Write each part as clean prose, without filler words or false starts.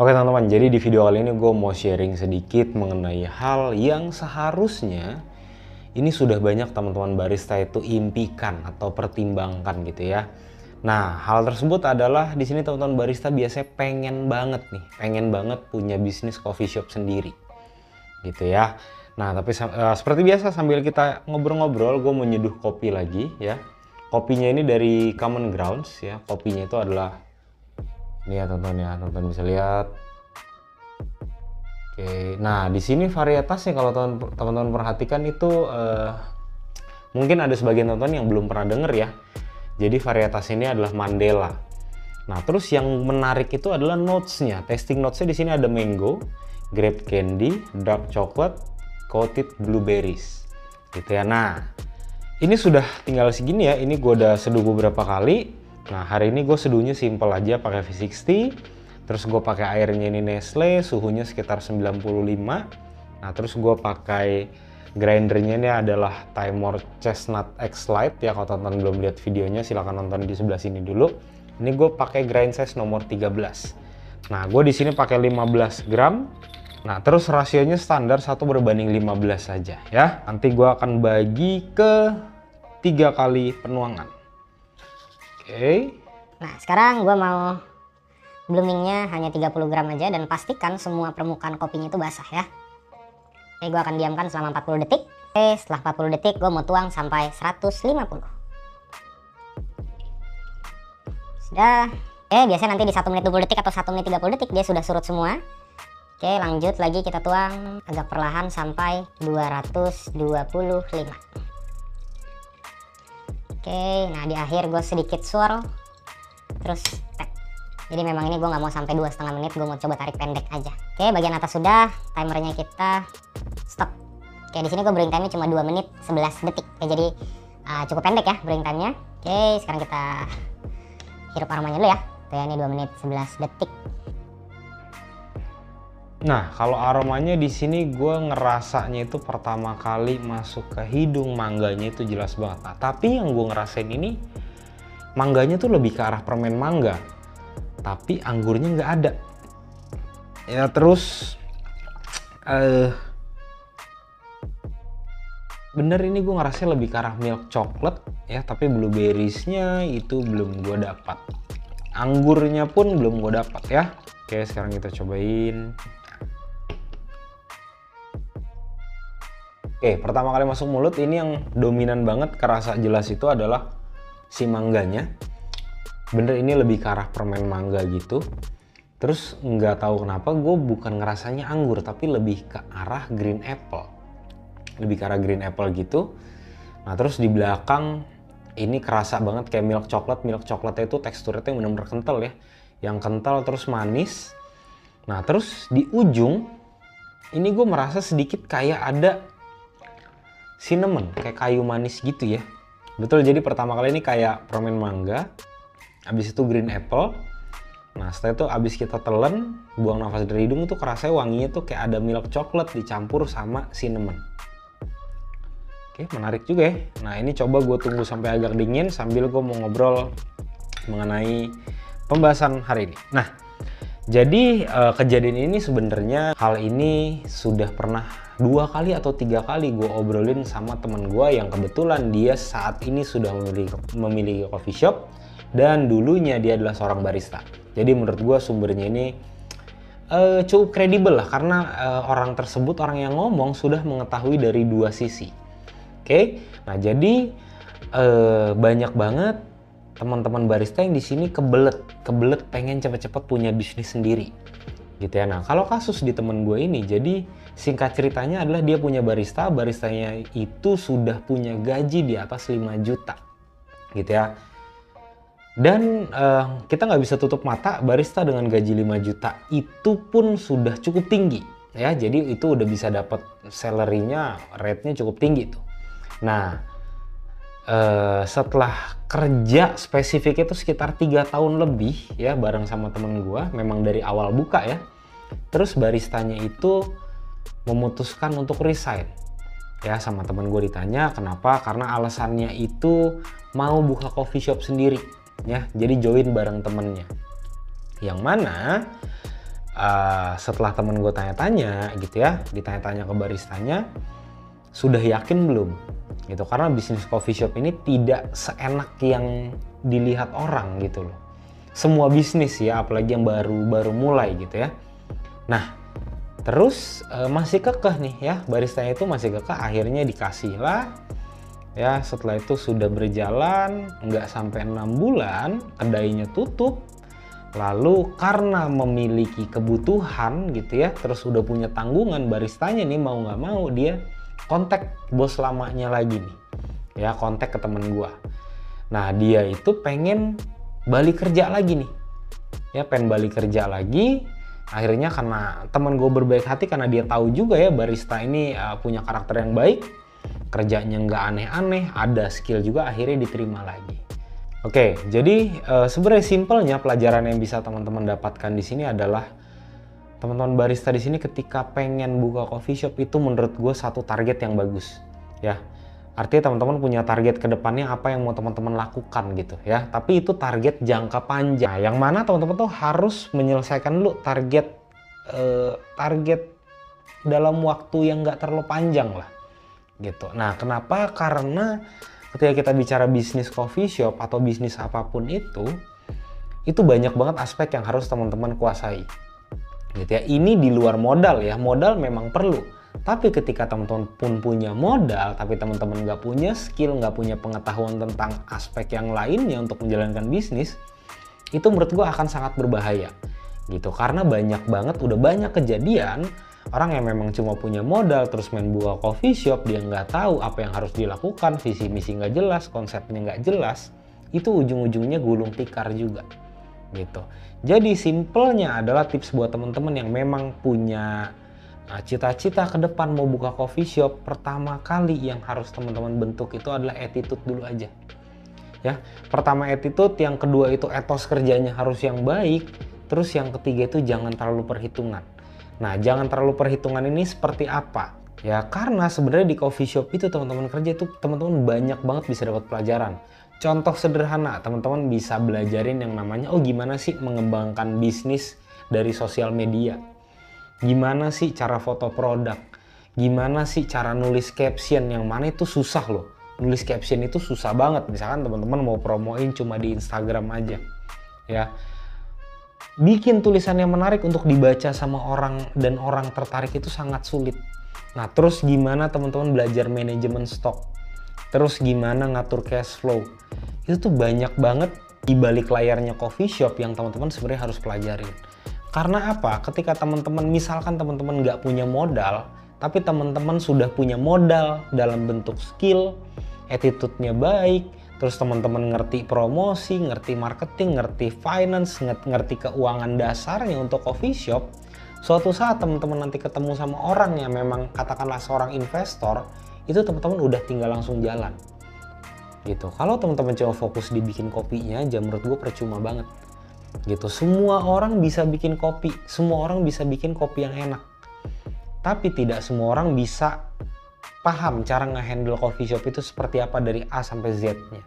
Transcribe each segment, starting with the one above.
Oke teman-teman, jadi di video kali ini gue mau sharing sedikit mengenai hal yang seharusnya ini sudah banyak teman-teman barista itu impikan atau pertimbangkan gitu ya. Nah, hal tersebut adalah di sini teman-teman barista biasanya pengen banget punya bisnis coffee shop sendiri gitu ya. Nah, tapi seperti biasa sambil kita ngobrol-ngobrol, gue mau nyeduh kopi lagi ya. Kopinya ini dari Common Grounds ya. Kopinya itu adalah ini ya teman-teman bisa lihat. Oke, nah di sini varietasnya kalau teman-teman perhatikan itu mungkin ada sebagian teman-teman yang belum pernah denger ya. Jadi varietas ini adalah Mandela. Nah terus yang menarik itu adalah notesnya. Tasting notesnya di sini ada mango, grape candy, dark chocolate, coated blueberries, gitu ya. Nah ini sudah tinggal segini ya. Ini gue udah seduh beberapa kali. Nah hari ini gue seduhnya simple aja pakai V60, terus gue pakai airnya ini Nestle, suhunya sekitar 95. Nah terus gue pakai grindernya ini adalah Timor Chestnut X Lite ya. Kalau teman-teman belum lihat videonya silahkan nonton di sebelah sini dulu. Ini gue pakai grind size nomor 13. Nah gue di sini pakai 15 gram. Nah terus rasionya standar 1:15 saja ya. Nanti gue akan bagi ke 3 kali penuangan. Oke. Nah sekarang gue mau bloomingnya hanya 30 gram aja dan pastikan semua permukaan kopinya itu basah ya. Oke, gue akan diamkan selama 40 detik. Oke, setelah 40 detik gue mau tuang sampai 150. Sudah. Oke, biasanya nanti di 1 menit 20 detik atau 1 menit 30 detik dia sudah surut semua. Oke, lanjut lagi kita tuang agak perlahan sampai 225. Oke, nah di akhir gue sedikit swirl, terus tap. Jadi memang ini gue nggak mau sampai 2,5 menit, gue mau coba tarik pendek aja. Oke, bagian atas sudah, timernya kita stop. Oke, di sini gue brewing time-nya cuma 2 menit 11 detik. Oke, jadi cukup pendek ya brewing time-nya. Oke, sekarang kita hirup aromanya dulu ya. Tuh ya, ini 2 menit 11 detik. Nah, kalau aromanya di sini gue ngerasanya itu pertama kali masuk ke hidung mangganya itu jelas banget. Nah, tapi yang gue ngerasain ini mangganya tuh lebih ke arah permen mangga, tapi anggurnya nggak ada. Ya terus bener ini gue ngerasain lebih ke arah milk chocolate ya, tapi blueberriesnya itu belum gue dapat. Anggurnya pun belum gue dapat ya. Oke, sekarang kita cobain. Oke, pertama kali masuk mulut ini yang dominan banget kerasa jelas itu adalah si mangganya. Bener ini lebih ke arah permen mangga gitu. Terus nggak tahu kenapa gue bukan ngerasanya anggur tapi lebih ke arah green apple. Lebih ke arah green apple gitu. Nah terus di belakang ini kerasa banget kayak milk chocolate. Milk chocolate itu teksturnya yang bener-bener kental ya. Yang kental terus manis. Nah terus di ujung ini gue merasa sedikit kayak ada cinnamon, kayak kayu manis gitu ya. Betul, jadi pertama kali ini kayak permen mangga, habis itu green apple. Nah setelah itu habis kita telan, buang nafas dari hidung tuh kerasanya wanginya tuh kayak ada milk chocolate dicampur sama cinnamon. Oke, menarik juga ya. Nah ini coba gue tunggu sampai agak dingin sambil gue mau ngobrol mengenai pembahasan hari ini. Nah jadi kejadian ini sebenarnya hal ini sudah pernah 2 kali atau 3 kali gue obrolin sama teman gue yang kebetulan dia saat ini sudah memiliki coffee shop dan dulunya dia adalah seorang barista. Jadi menurut gue sumbernya ini cukup kredibel lah karena orang tersebut, orang yang ngomong sudah mengetahui dari 2 sisi. Oke, nah jadi banyak banget teman-teman barista yang di sini kebelet pengen cepet-cepet punya bisnis sendiri gitu ya. Nah kalau kasus di temen gue ini, jadi singkat ceritanya adalah dia punya baristanya itu sudah punya gaji di atas 5 juta gitu ya. Dan kita nggak bisa tutup mata, barista dengan gaji 5 juta itu pun sudah cukup tinggi ya. Jadi itu udah bisa dapat salary-nya, rate-nya cukup tinggi tuh. Nah setelah kerja spesifik itu sekitar 3 tahun lebih ya bareng sama temen gue, memang dari awal buka ya. Terus baristanya itu memutuskan untuk resign ya. Sama temen gue ditanya kenapa, karena alasannya itu mau buka coffee shop sendiri ya. Jadi join bareng temennya, yang mana setelah temen gue tanya-tanya gitu ya, ditanya-tanya ke baristanya, sudah yakin belum gitu, karena bisnis coffee shop ini tidak seenak yang dilihat orang gitu loh. Semua bisnis ya, apalagi yang baru mulai gitu ya. Nah terus masih kekeh nih ya, baristanya itu masih kekeh, akhirnya dikasih lah ya. Setelah itu sudah berjalan nggak sampai 6 bulan kedainya tutup. Lalu karena memiliki kebutuhan gitu ya, terus udah punya tanggungan, baristanya nih mau nggak mau dia kontak bos lamanya lagi nih ya, kontak ke temen gua. Nah dia itu pengen balik kerja lagi nih ya, pengen balik kerja lagi. Akhirnya karena temen gue berbaik hati, karena dia tahu juga ya barista ini punya karakter yang baik, kerjanya nggak aneh-aneh, ada skill juga, akhirnya diterima lagi. Oke, jadi sebenarnya simpelnya pelajaran yang bisa teman-teman dapatkan di sini adalah teman-teman barista di sini ketika pengen buka coffee shop itu menurut gue satu target yang bagus ya. Artinya teman-teman punya target ke depannya apa yang mau teman-teman lakukan gitu ya. Tapi itu target jangka panjang. Yang mana teman-teman tuh harus menyelesaikan dulu target dalam waktu yang nggak terlalu panjang lah gitu. Nah kenapa? Karena ketika kita bicara bisnis coffee shop atau bisnis apapun itu banyak banget aspek yang harus teman-teman kuasai gitu ya. Ini di luar modal ya, modal memang perlu, tapi ketika teman-teman pun punya modal tapi teman-teman nggak punya skill, nggak punya pengetahuan tentang aspek yang lainnya untuk menjalankan bisnis, itu menurut gue akan sangat berbahaya gitu. Karena banyak banget, udah banyak kejadian orang yang memang cuma punya modal terus main buka coffee shop, dia nggak tahu apa yang harus dilakukan, visi misi nggak jelas, konsepnya nggak jelas, itu ujung-ujungnya gulung tikar juga gitu. Jadi simpelnya adalah tips buat teman-teman yang memang punya cita-cita ke depan mau buka coffee shop, pertama kali yang harus teman-teman bentuk itu adalah attitude dulu aja ya. Pertama attitude, yang kedua itu etos kerjanya harus yang baik, terus yang ketiga itu jangan terlalu perhitungan. Nah, jangan terlalu perhitungan ini seperti apa? Ya, karena sebenarnya di coffee shop itu teman-teman kerja itu teman-teman banyak banget bisa dapat pelajaran. Contoh sederhana, teman-teman bisa belajarin yang namanya, oh gimana sih mengembangkan bisnis dari sosial media? Gimana sih cara foto produk? Gimana sih cara nulis caption, yang mana itu susah loh. Nulis caption itu susah banget. Misalkan teman-teman mau promoin cuma di Instagram aja. Ya. Bikin tulisan yang menarik untuk dibaca sama orang dan orang tertarik itu sangat sulit. Nah terus gimana teman-teman belajar manajemen stok, terus gimana ngatur cash flow, itu tuh banyak banget di balik layarnya coffee shop yang teman-teman sebenarnya harus pelajarin. Karena apa? Ketika teman-teman misalkan teman-teman nggak punya modal, tapi teman-teman sudah punya modal dalam bentuk skill, attitude-nya baik, terus teman-teman ngerti promosi, ngerti marketing, ngerti finance, ngerti keuangan dasarnya untuk coffee shop. Suatu saat teman-teman nanti ketemu sama orang yang memang katakanlah seorang investor, itu teman-teman udah tinggal langsung jalan. Gitu. Kalau teman-teman cuma fokus di bikin kopinya aja, menurut gue percuma banget. Gitu. Semua orang bisa bikin kopi, semua orang bisa bikin kopi yang enak. Tapi tidak semua orang bisa paham cara nge-handle coffee shop itu seperti apa dari A sampai Z-nya.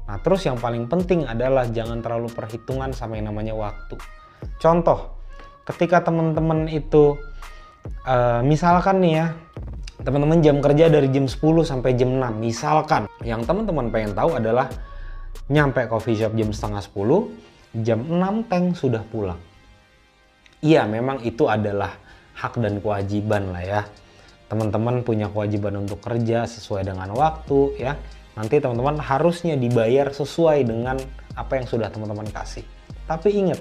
Nah terus yang paling penting adalah jangan terlalu perhitungan sama yang namanya waktu. Contoh, ketika teman-teman itu misalkan nih ya, teman-teman jam kerja dari jam 10 sampai jam 6 misalkan. Yang teman-teman pengen tahu adalah nyampe coffee shop jam setengah 10, jam 6 tank sudah pulang. Iya memang itu adalah hak dan kewajiban lah ya. Teman-teman punya kewajiban untuk kerja sesuai dengan waktu ya. Nanti teman-teman harusnya dibayar sesuai dengan apa yang sudah teman-teman kasih. Tapi ingat,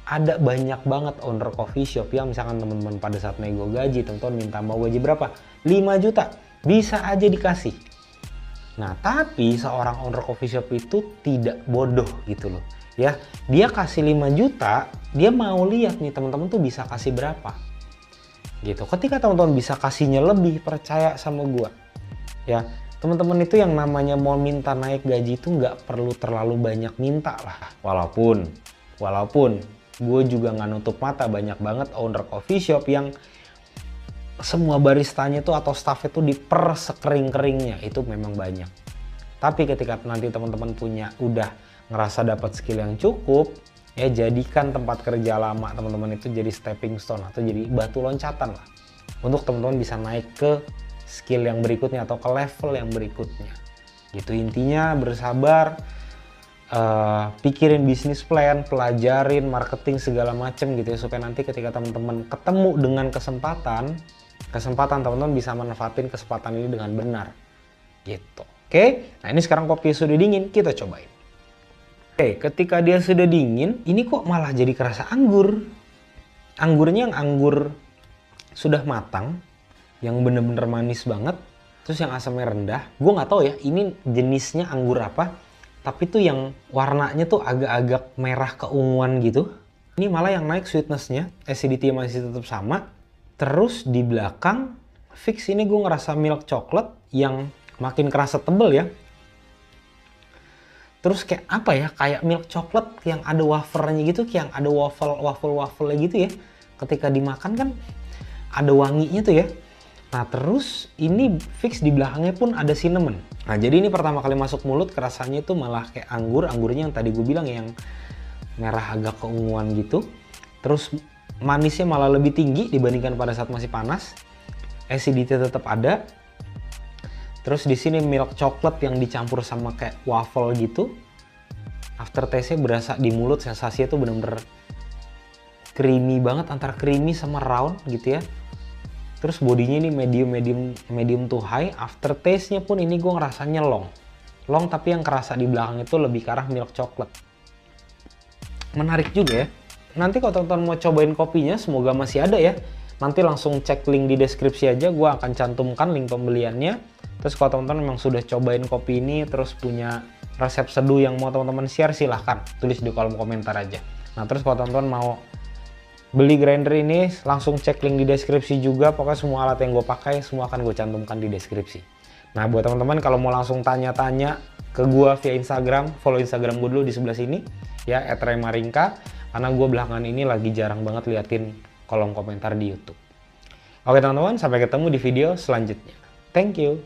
ada banyak banget owner coffee shop yang misalkan teman-teman pada saat nego gaji, teman-teman minta mau gaji berapa? 5 juta, bisa aja dikasih. Nah tapi seorang owner coffee shop itu tidak bodoh gitu loh ya. Dia kasih 5 juta, dia mau lihat nih teman-teman tuh bisa kasih berapa gitu. Ketika teman-teman bisa kasihnya lebih, percaya sama gua ya, teman-teman itu yang namanya mau minta naik gaji itu nggak perlu terlalu banyak minta lah. Walaupun gue juga nggak nutup mata, banyak banget owner coffee shop yang semua baristanya itu atau staff itu diper sekering-keringnya, itu memang banyak. Tapi ketika nanti teman-teman punya udah ngerasa dapat skill yang cukup Ya, jadikan tempat kerja lama teman-teman itu jadi stepping stone atau jadi batu loncatan lah untuk teman-teman bisa naik ke skill yang berikutnya atau ke level yang berikutnya. Gitu intinya, bersabar, pikirin bisnis plan, pelajarin marketing segala macem gitu ya, supaya nanti ketika teman-teman ketemu dengan kesempatan teman-teman bisa manfaatin kesempatan ini dengan benar. Gitu. Oke, nah ini sekarang kopi sudah dingin, kita cobain. Oke, ketika dia sudah dingin, ini kok malah jadi kerasa anggur. Anggurnya yang anggur sudah matang, yang bener-bener manis banget, terus yang asamnya rendah. Gue nggak tahu ya, ini jenisnya anggur apa, tapi tuh yang warnanya tuh agak-agak merah keunguan gitu. Ini malah yang naik sweetness-nya, acidity masih tetap sama. Terus di belakang, fix ini gue ngerasa milk chocolate yang makin kerasa tebel ya. Terus kayak apa ya, kayak milk chocolate yang ada wafernya gitu, kayak yang ada waffle gitu ya. Ketika dimakan kan ada wanginya tuh ya. Nah terus ini fix di belakangnya pun ada cinnamon. Nah jadi ini pertama kali masuk mulut kerasanya itu malah kayak anggurnya yang tadi gue bilang yang merah agak keunguan gitu. Terus manisnya malah lebih tinggi dibandingkan pada saat masih panas. Acidity tetap ada. Terus di sini milk chocolate yang dicampur sama kayak waffle gitu. Aftertaste-nya berasa di mulut, sensasinya tuh bener-bener creamy banget, antara creamy sama round gitu ya. Terus bodinya ini medium to high. Aftertaste-nya pun ini gue ngerasanya long tapi yang kerasa di belakang itu lebih ke arah milk chocolate. Menarik juga ya. Nanti kalau teman-teman mau cobain kopinya, semoga masih ada ya. Nanti langsung cek link di deskripsi aja, gue akan cantumkan link pembeliannya. Terus kalau teman-teman memang sudah cobain kopi ini, terus punya resep seduh yang mau teman-teman share, silahkan tulis di kolom komentar aja. Nah terus kalau teman-teman mau beli grinder ini, langsung cek link di deskripsi juga. Pokoknya semua alat yang gue pakai, semua akan gue cantumkan di deskripsi. Nah buat teman-teman kalau mau langsung tanya-tanya ke gue via Instagram, follow Instagram gue dulu di sebelah sini ya, @remaringka. Karena gue belakangan ini lagi jarang banget liatin kolom komentar di YouTube. Oke teman-teman, sampai ketemu di video selanjutnya. Thank you.